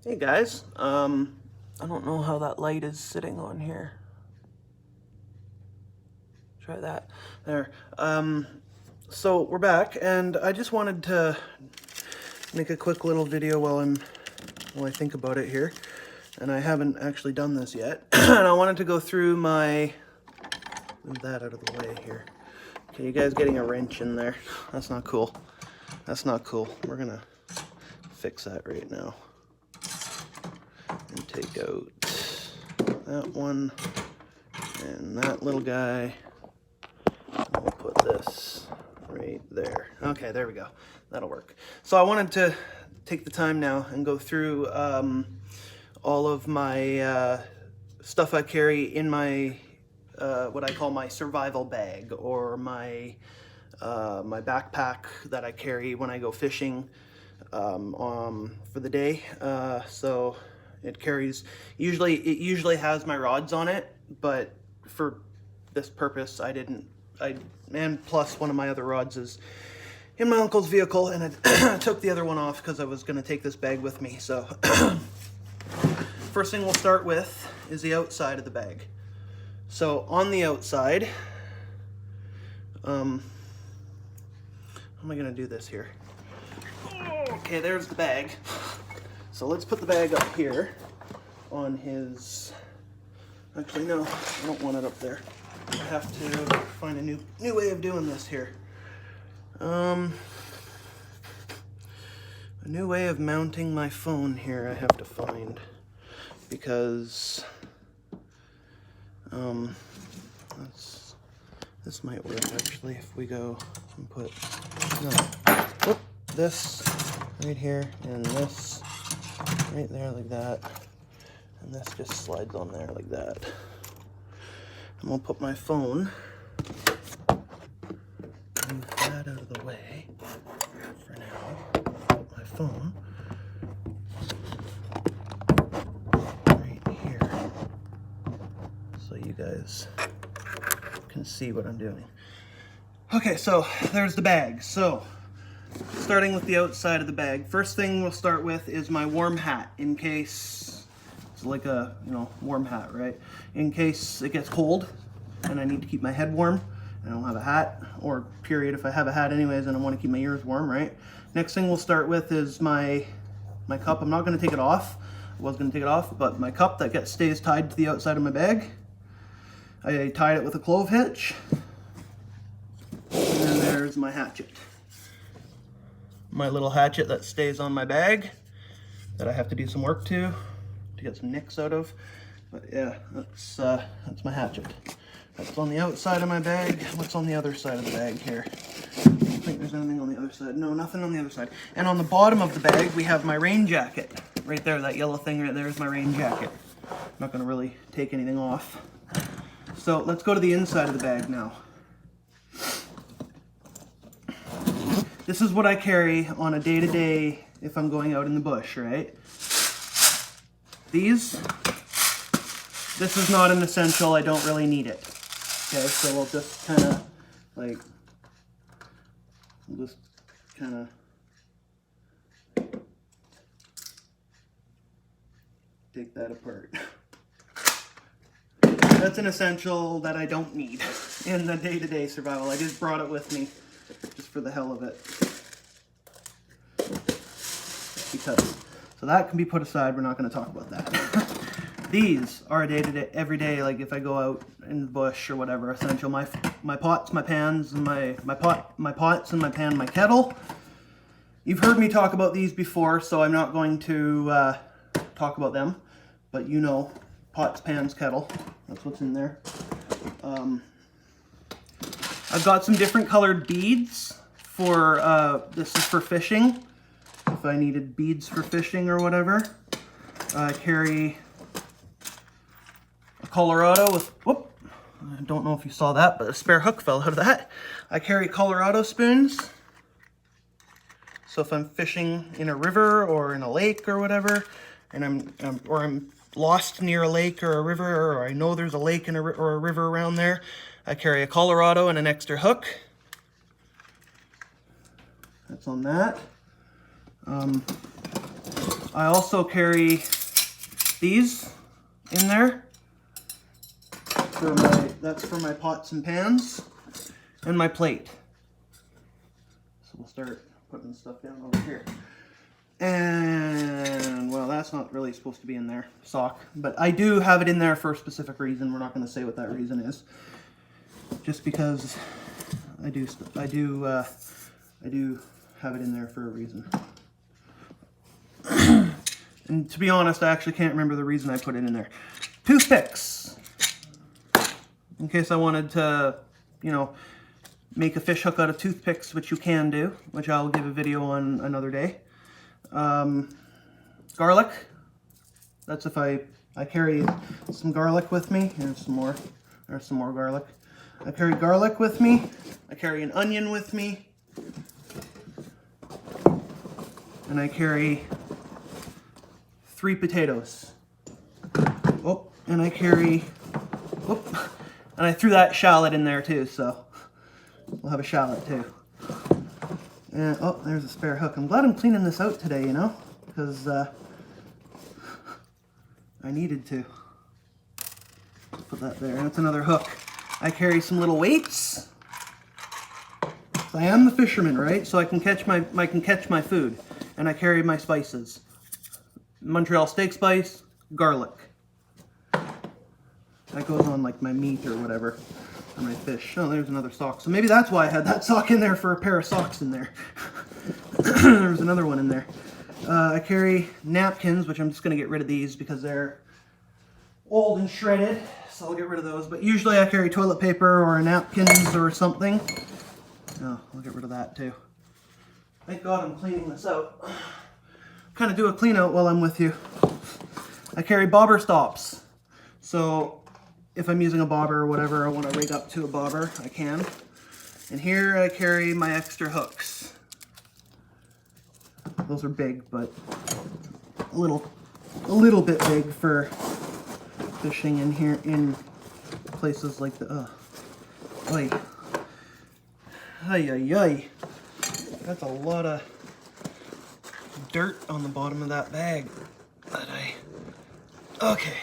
Hey guys, I don't know how that light is sitting on here. Try that. There. So we're back, and I just wanted to make a quick little video while I think about it here. And I haven't actually done this yet. And I wanted to go through my... Move that out of the way here. Okay, you guys getting a wrench in there. That's not cool. That's not cool. We're gonna fix that right now. And take out that one and that little guy. And we'll put this right there. Okay, there we go. That'll work. So I wanted to take the time now and go through all of my stuff I carry in my what I call my survival bag, or my my backpack that I carry when I go fishing for the day. So it carries, it usually has my rods on it, but for this purpose and plus one of my other rods is in my uncle's vehicle, and I took the other one off because I was going to take this bag with me. So first thing we'll start with is the outside of the bag. So on the outside, how am I going to do this here? Okay, there's the bag. So let's put the bag up here on his... Actually, no, I don't want it up there. I have to find a new way of doing this here. A new way of mounting my phone here I have to find, because this might work actually if we go and put this right here and this right there like that, and this just slides on there like that. And we'll put my phone, move that out of the way for now, put my phone right here so you guys can see what I'm doing. Okay, so there's the bag. So starting with the outside of the bag, first thing we'll start with is my warm hat, in case it's like a, warm hat, right? In case it gets cold and I need to keep my head warm and I don't have a hat, or period, if I have a hat anyways and I want to keep my ears warm, right? Next thing we'll start with is my cup. I'm not going to take it off. I was going to take it off, but my cup that stays tied to the outside of my bag. I tied it with a clove hitch. And then there's my hatchet. My little hatchet that stays on my bag that I have to do some work to get some nicks out of. But yeah, that's my hatchet. That's on the outside of my bag. What's on the other side of the bag here? I don't think there's anything on the other side. No, nothing on the other side. And on the bottom of the bag, we have my rain jacket. Right there, that yellow thing right there is my rain jacket. I'm not gonna really take anything off. So let's go to the inside of the bag now. This is what I carry on a day-to-day if I'm going out in the bush, right? This is not an essential. I don't really need it. Okay, so we'll just kind of take that apart. That's an essential that I don't need in the day-to-day survival. I just brought it with me just for the hell of it. Because, so that can be put aside. We're not going to talk about that. These are a day-to-day, every day, like if I go out in the bush or whatever, essential. My pots, my pans, and my pots and my pan, my kettle. You've heard me talk about these before, so I'm not going to talk about them. But pots, pans, kettle. That's what's in there. I've got some different colored beads for, this is for fishing. If I needed beads for fishing or whatever. I carry a Colorado with, whoop, I don't know if you saw that, but a spare hook fell out of that. I carry Colorado spoons. So if I'm fishing in a river or in a lake or whatever, and I'm lost near a lake or a river, or I know there's a lake and or a river around there, I carry a Colorado and an extra hook. That's on that. I also carry these in there. That's for my pots and pans and my plate. So we'll start putting stuff down over here. And, well, that's not really supposed to be in there, sock. But I do have it in there for a specific reason. We're not going to say what that reason is. Just because I do have it in there for a reason. And to be honest, I actually can't remember the reason I put it in there. Toothpicks. In case I wanted to, you know, make a fish hook out of toothpicks, which you can do, which I'll give a video on another day. Garlic. That's if I carry some garlic with me. Here's some more. There's some more garlic. I carry garlic with me. I carry an onion with me. And I carry 3 potatoes. Oh, and I carry, oh, and I threw that shallot in there too, so we'll have a shallot too. And, oh, there's a spare hook. I'm glad I'm cleaning this out today, you know, because I needed to. Put that there. That's another hook. I carry some little weights. I am the fisherman, right? So I can catch my food, and I carry my spices. Montreal steak spice, garlic. That goes on like my meat or whatever, or my fish. Oh, there's another sock. So maybe that's why I had that sock in there, for a pair of socks in there. There's another one in there. I carry napkins, which I'm just going to get rid of these because they're old and shredded. So I'll get rid of those. But usually I carry toilet paper or napkins or something. Oh, I'll get rid of that too. Thank God I'm cleaning this out. Kind of do a clean out while I'm with you. I carry bobber stops. So if I'm using a bobber or whatever, I want to rig up to a bobber, I can. And here I carry my extra hooks. Those are big, but a little bit big for fishing in here in places like the Ay. Ay, ay, ay. That's a lot of dirt on the bottom of that bag. Okay.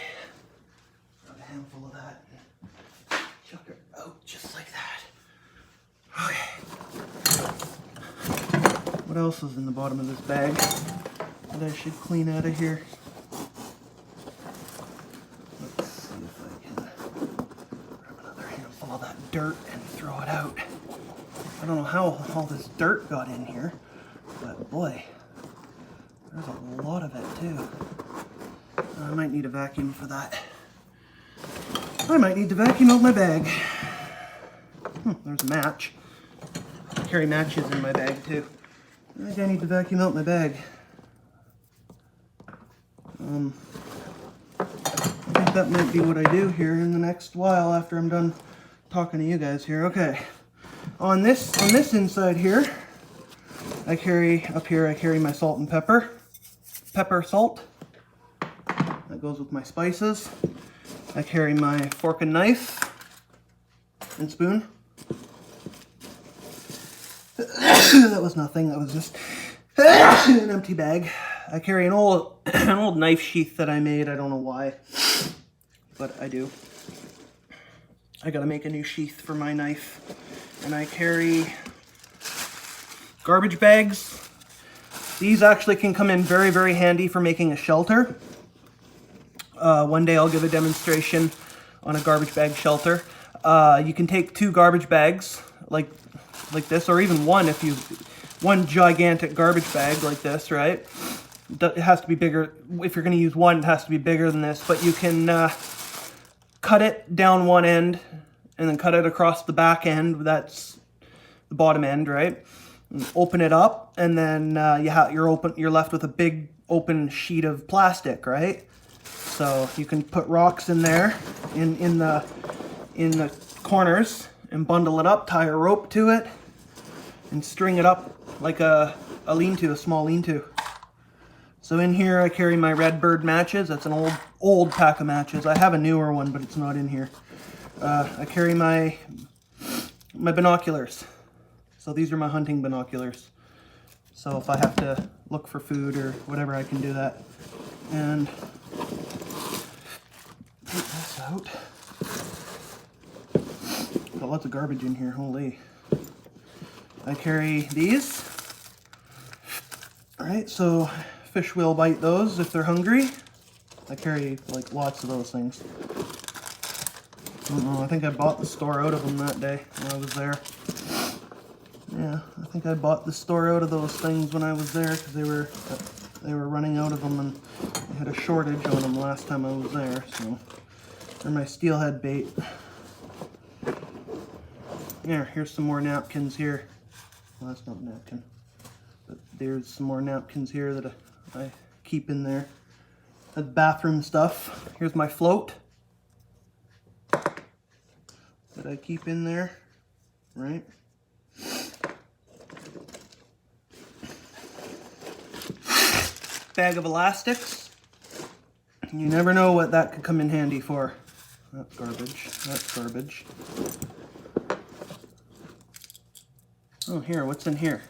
Grab a handful of that and chuck her out just like that. Okay. What else is in the bottom of this bag that I should clean out of here? Let's see if I can grab another handful of that dirt and throw it out. I don't know how all this dirt got in here, but boy, there's a lot of it too. I might need a vacuum for that. I might need to vacuum out my bag. There's a match. I carry matches in my bag too. I think I need to vacuum out my bag. I think that might be what I do here in the next while after I'm done talking to you guys here. Okay. On this inside here, I carry my salt and pepper. Salt. That goes with my spices. I carry my fork and knife and spoon. That was nothing. That was just an empty bag. I carry an old knife sheath that I made. I don't know why, but I do. I gotta make a new sheath for my knife. And I carry garbage bags. These actually can come in very, very handy for making a shelter. One day I'll give a demonstration on a garbage bag shelter. You can take 2 garbage bags like this, or even one gigantic garbage bag like this, right? It has to be bigger. If you're going to use one, it has to be bigger than this, but you can cut it down one end and then cut it across the back end. That's the bottom end, right? And open it up, and then you're left with a big open sheet of plastic, right? So you can put rocks in there, in the corners, and bundle it up, tie a rope to it, and string it up like a small lean-to. So in here I carry my Redbird matches. That's an old pack of matches. I have a newer one, but it's not in here. I carry my binoculars. So these are my hunting binoculars. So if I have to look for food or whatever, I can do that. And take this out. Got lots of garbage in here, holy. I carry these. All right, so fish will bite those if they're hungry. I carry like lots of those things. I don't know, I think I bought the store out of them that day when I was there. Yeah, I think I bought the store out of those things when I was there because they were running out of them and they had a shortage on them last time I was there. So they're my steelhead bait. Yeah, here's some more napkins here. Well, that's not a napkin, but there's some more napkins here that I keep in there. That's bathroom stuff. Here's my float that I keep in there, right? Bag of elastics. You never know what that could come in handy for. That's garbage. That's garbage. Oh, here, what's in here?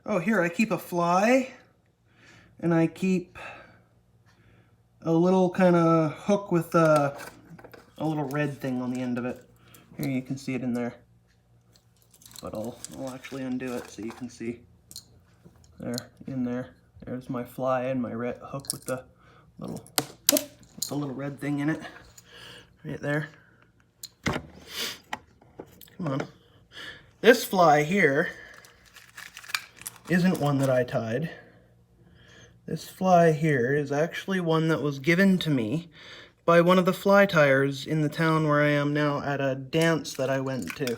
Oh, here, I keep a fly, and I keep a little kind of hook with a little red thing on the end of it. Here, you can see it in there. But I'll actually undo it so you can see. There, in there. There's my fly and my red hook with the little red thing in it. Right there. Come on. This fly here isn't one that I tied. This fly here is actually one that was given to me by one of the fly tiers in the town where I am now at a dance that I went to.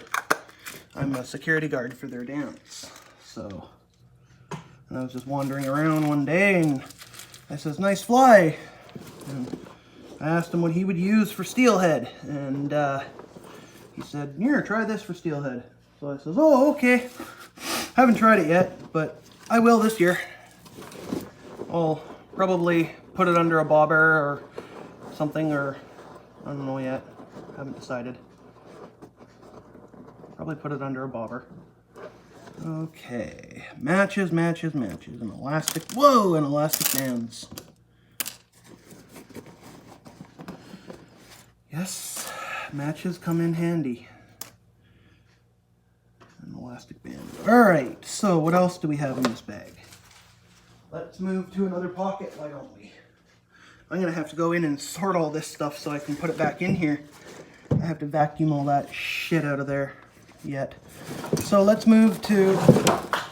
I'm a security guard for their dance. So, and I was just wandering around one day and I says, nice fly. And I asked him what he would use for steelhead. And he said, here, try this for steelhead. So I says, oh, okay. Haven't tried it yet, but I will this year. I'll probably put it under a bobber or something, or I don't know yet. Haven't decided. Probably put it under a bobber. Okay, matches, matches, matches. An elastic, whoa, and elastic bands. Yes, matches come in handy. An elastic band. All right, so what else do we have in this bag? Let's move to another pocket, why don't we? I'm gonna have to go in and sort all this stuff so I can put it back in here. I have to vacuum all that shit out of there yet. So let's move to,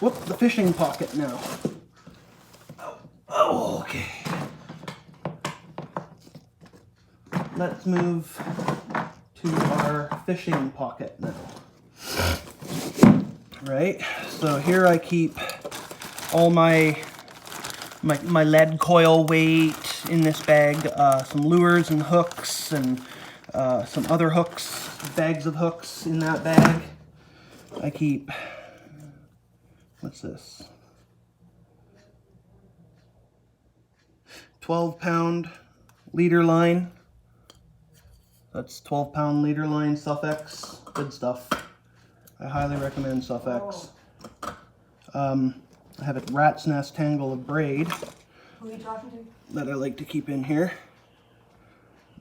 the fishing pocket now. Oh, okay. Let's move to our fishing pocket now. Right, so here I keep all my lead coil weight in this bag, some lures and hooks and some other hooks, bags of hooks in that bag. I keep, what's this? 12-pound leader line. That's 12-pound leader line, Suffix, good stuff. I highly recommend Suffix. I have a rat's nest tangle of braid. Who are you talking to? That I like to keep in here.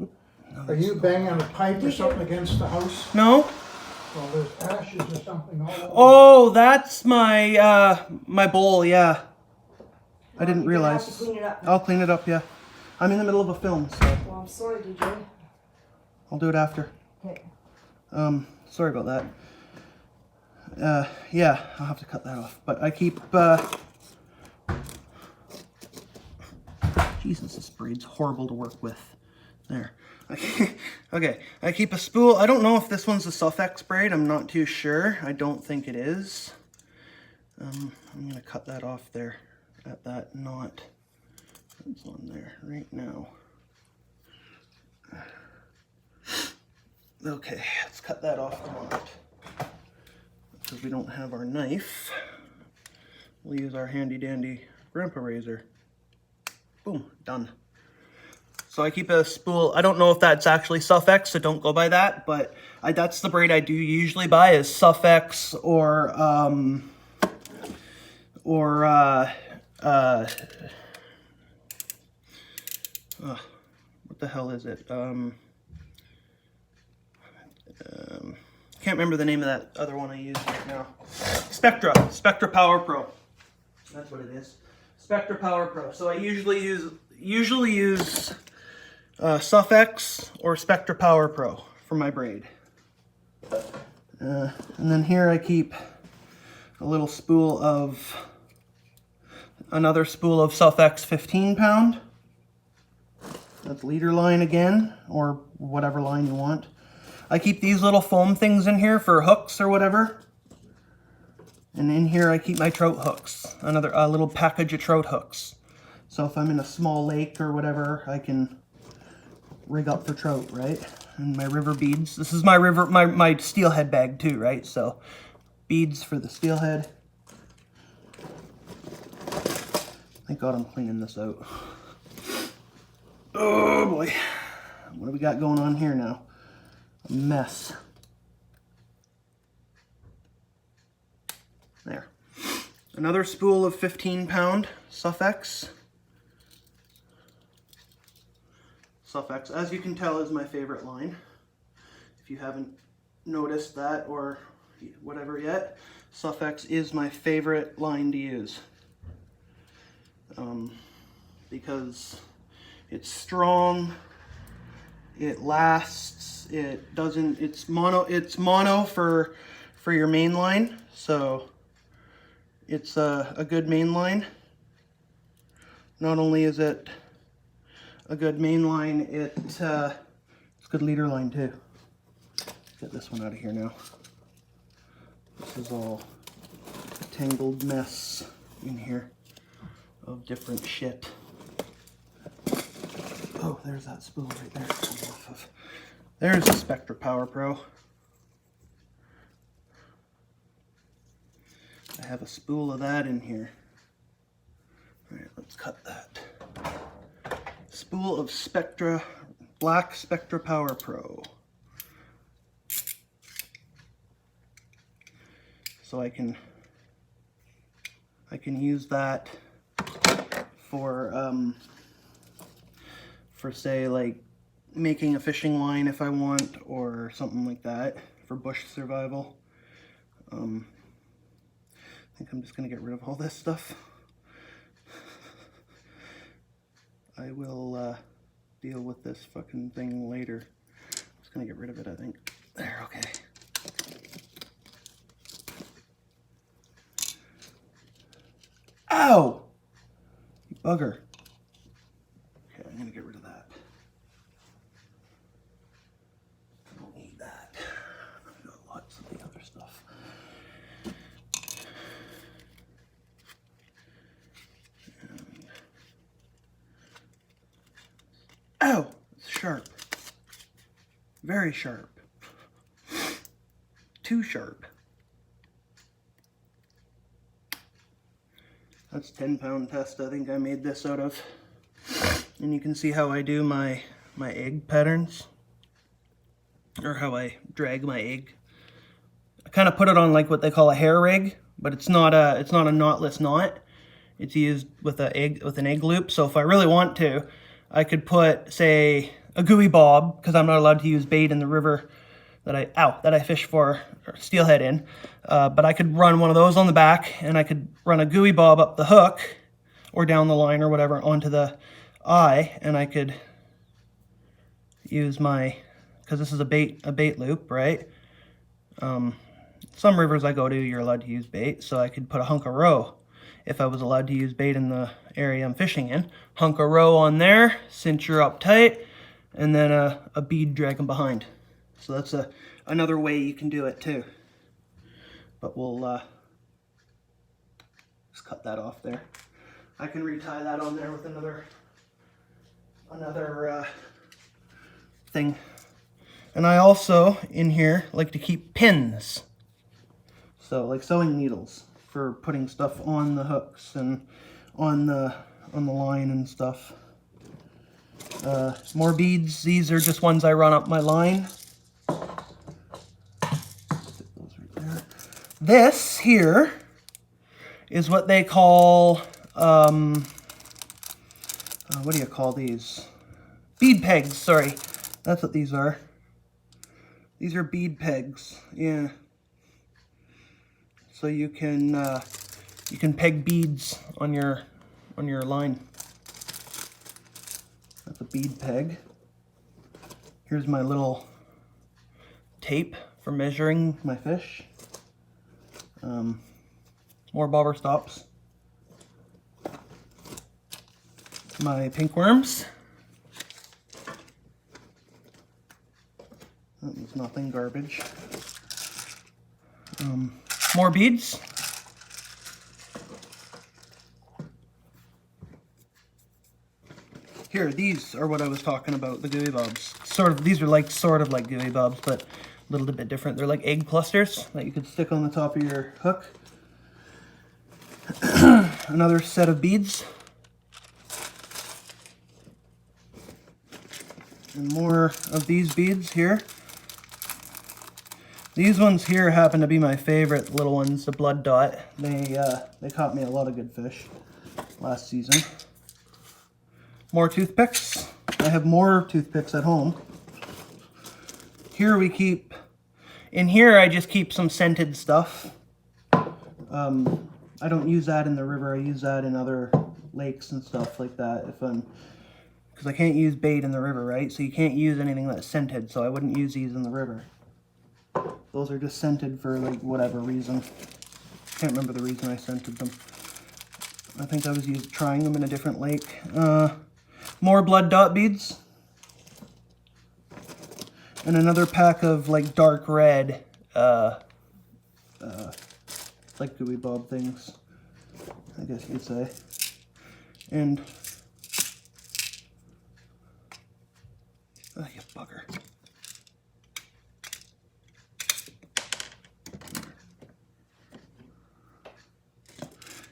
Oop, no, Are you banging a pipe or something against the house? No. Well, there's ashes or something all over. Oh, that's my my bowl. Yeah. I didn't You're gonna have realize. to clean it up. I'll clean it up. Yeah. I'm in the middle of a film, so Well, I'm sorry, DJ. I'll do it after. Okay. Sorry about that. Yeah, I'll have to cut that off. But I keep. Jesus, this braid's horrible to work with. There. Okay, I keep a spool. I don't know if this one's a Suffix braid. I'm not too sure. I don't think it is. I'm gonna cut that off there at that knot. That's on there right now. Okay, let's cut that off the knot. Because we don't have our knife, we'll use our handy dandy grandpa razor. Boom, done. So I keep a spool. I don't know if that's actually Suffix, so don't go by that, but that's the braid I do usually buy is Suffix or or what the hell is it? Can't remember the name of that other one I use right now. Spectra Power Pro. That's what it is. Spectra Power Pro. So I usually use Sufx or Spectra Power Pro for my braid. And then here I keep a little spool of, another spool of Sufx 15 pound. That's leader line again, or whatever line you want. I keep these little foam things in here for hooks or whatever. And in here I keep my trout hooks, another little package of trout hooks. So if I'm in a small lake or whatever, I can rig up for trout, right? And my river beads. This is my steelhead bag too, right? So beads for the steelhead. Thank God I'm cleaning this out. Oh boy. What do we got going on here now? A mess. There. Another spool of 15 pound Sufx. Sufx, as you can tell, is my favorite line. If you haven't noticed that or whatever yet, Sufx is my favorite line to use. Because it's strong, it lasts, it's mono for your main line, so it's a good main line. Not only is it a good main line, it's good leader line too. Get this one out of here now. This is all a tangled mess in here of different shit. Oh, there's that spool right there. There's the Spectra Power Pro. I have a spool of that in here. Alright, let's cut that. Spool of black Spectra Power Pro. So I can use that for say like making a fishing line if I want, or something like that for bush survival. I think I'm just gonna get rid of all this stuff. I will deal with this fucking thing later. I'm just gonna get rid of it, I think. There, okay. Ow! You bugger. Okay, I'm gonna get rid of that. I don't need that. I've got lots of the other stuff. Ow! It's sharp. Very sharp. Too sharp. That's 10-pound test I think I made this out of. And you can see how I do my egg patterns. Or how I drag my egg. I kind of put it on like what they call a hair rig, but it's not a knotless knot. It's used with an egg loop. So if I really want to, I could put, say, a gooey bob, because I'm not allowed to use bait in the river that I fish for or steelhead in. But I could run one of those on the back, and I could run a gooey bob up the hook or down the line or whatever onto the eye, and I could use because this is a bait loop, right? Some rivers I go to, you're allowed to use bait, so I could put a hunk of roe if I was allowed to use bait in the area I'm fishing in. Hunk of roe on there, cinch her up tight, and then a bead dragging behind. So that's another way you can do it too. But we'll just cut that off there. I can retie that on there with another thing. And I also, in here, like to keep pins. So like sewing needles for putting stuff on the hooks and on the line and stuff. More beads. These are just ones I run up my line. This here is what they call, what do you call these? Bead pegs, sorry. That's what these are. These are bead pegs, yeah. So you can peg beads on your line. That's a bead peg. Here's my little tape for measuring my fish. More bobber stops. My pink worms. That was nothing, garbage. More beads. Here, these are what I was talking about, the gooey bobs. These are sort of like gooey bobs, but a little bit different. They're like egg clusters that you could stick on the top of your hook. Another set of beads. And more of these beads here. These ones here happen to be my favorite little ones, the blood dot. They caught me a lot of good fish last season. More toothpicks. I have more toothpicks at home. Here we keep, in here I just keep some scented stuff. I don't use that in the river, I use that in other lakes and stuff like that because I can't use bait in the river, right? So you can't use anything that's scented, so I wouldn't use these in the river. Those are just scented for like whatever reason. Can't remember the reason I scented them. I think I was trying them in a different lake. More blood dot beads. And another pack of like dark red, like gooey bob things, I guess you could say. And, oh, you bugger.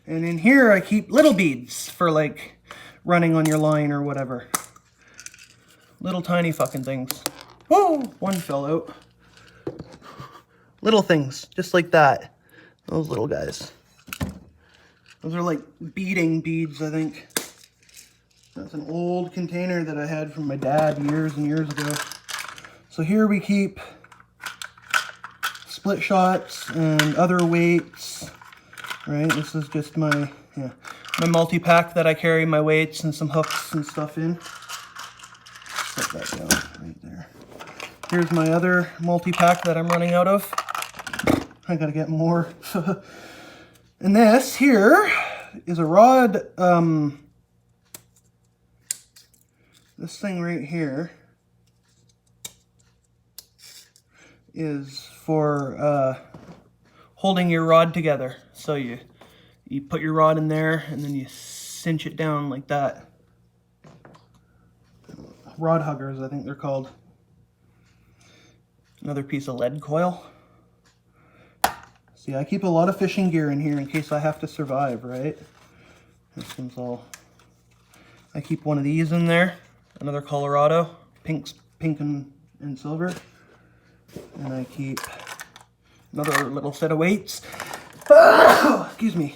And in here I keep little beads for like running on your line or whatever. Little tiny fucking things. Whoa, one fell out. Little things, just like that. Those little guys. Those are like beading beads, I think. That's an old container that I had from my dad years and years ago. So here we keep split shots and other weights. Right, this is just my multi-pack that I carry my weights and some hooks and stuff in. Set that down right there. Here's my other multi-pack that I'm running out of. I gotta get more. And this here is a rod. This thing right here is for holding your rod together. So you put your rod in there and then you cinch it down like that. Rod huggers, I think they're called. Another piece of lead coil. See, I keep a lot of fishing gear in here in case I have to survive, right? This one's all... I keep one of these in there. Another Colorado, pink and silver. And I keep another little set of weights. Oh, excuse me.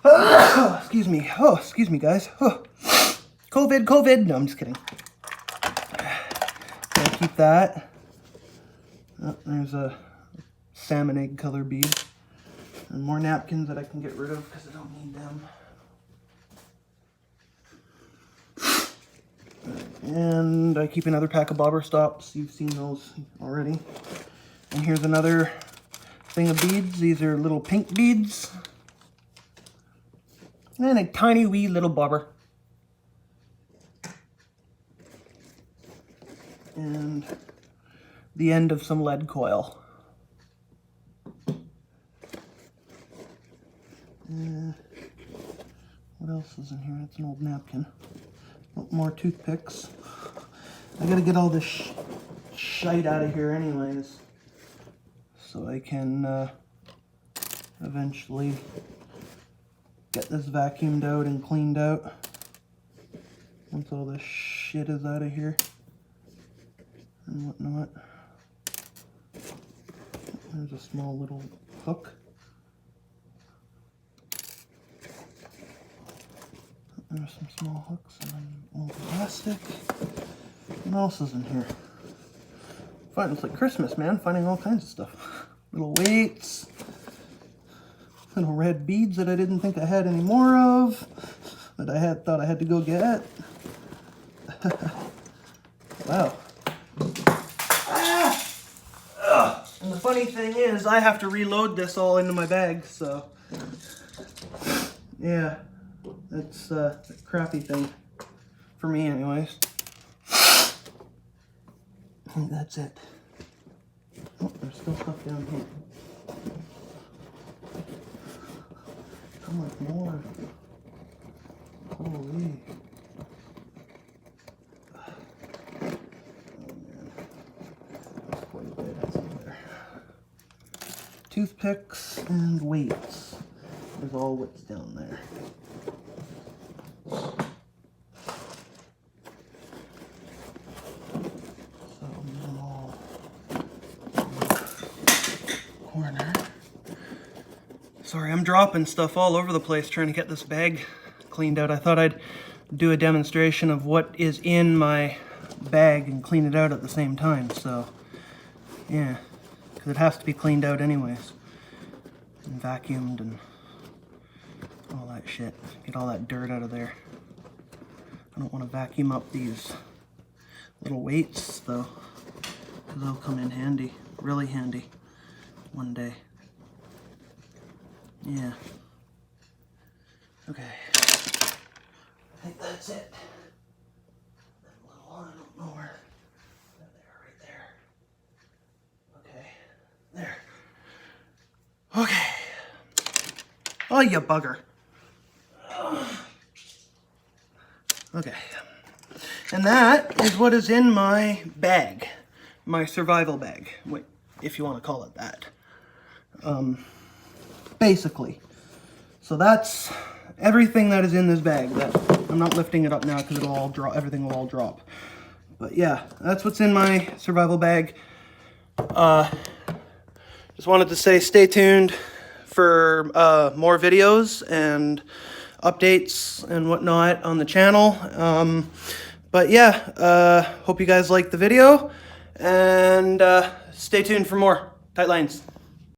Oh, excuse me. Oh, excuse me, guys. Oh. COVID. No, I'm just kidding. I keep that. Oh, there's a salmon egg color bead. And more napkins that I can get rid of because I don't need them. And I keep another pack of bobber stops. You've seen those already. And here's another thing of beads. These are little pink beads. And a tiny wee little bobber. And the end of some lead coil. What else is in here? It's an old napkin. Oh, more toothpicks. I gotta get all this shite out of here anyways, so I can eventually get this vacuumed out and cleaned out once all this shit is out of here and whatnot. There's a small little hook. There's some small hooks and then old plastic. What else is in here? It's like Christmas, man. Finding all kinds of stuff. Little weights. Little red beads that I didn't think I had any more of. That I thought I had to go get. Wow. And the funny thing is, I have to reload this all into my bag, so yeah, that's a crappy thing for me, anyways. I think that's it. Oh, there's still stuff down here. How much more? Holy. Toothpicks and weights is all what's down there. So all corner. Sorry, I'm dropping stuff all over the place trying to get this bag cleaned out. I thought I'd do a demonstration of what is in my bag and clean it out at the same time. So yeah. Because it has to be cleaned out anyways. And vacuumed and all that shit. Get all that dirt out of there. I don't want to vacuum up these little weights though. Because they'll come in handy. Really handy. One day. Yeah. Okay. I think that's it. That little one, I don't know where. Right there. There. Okay. Oh, you bugger. Okay. And that is what is in my bag. My survival bag. Wait, if you want to call it that. Basically. So that's everything that is in this bag. I'm not lifting it up now because it'll all drop. Everything will all drop. But yeah, that's what's in my survival bag. Just wanted to say stay tuned for more videos and updates and whatnot on the channel. But yeah, hope you guys liked the video, and stay tuned for more. Tight lines.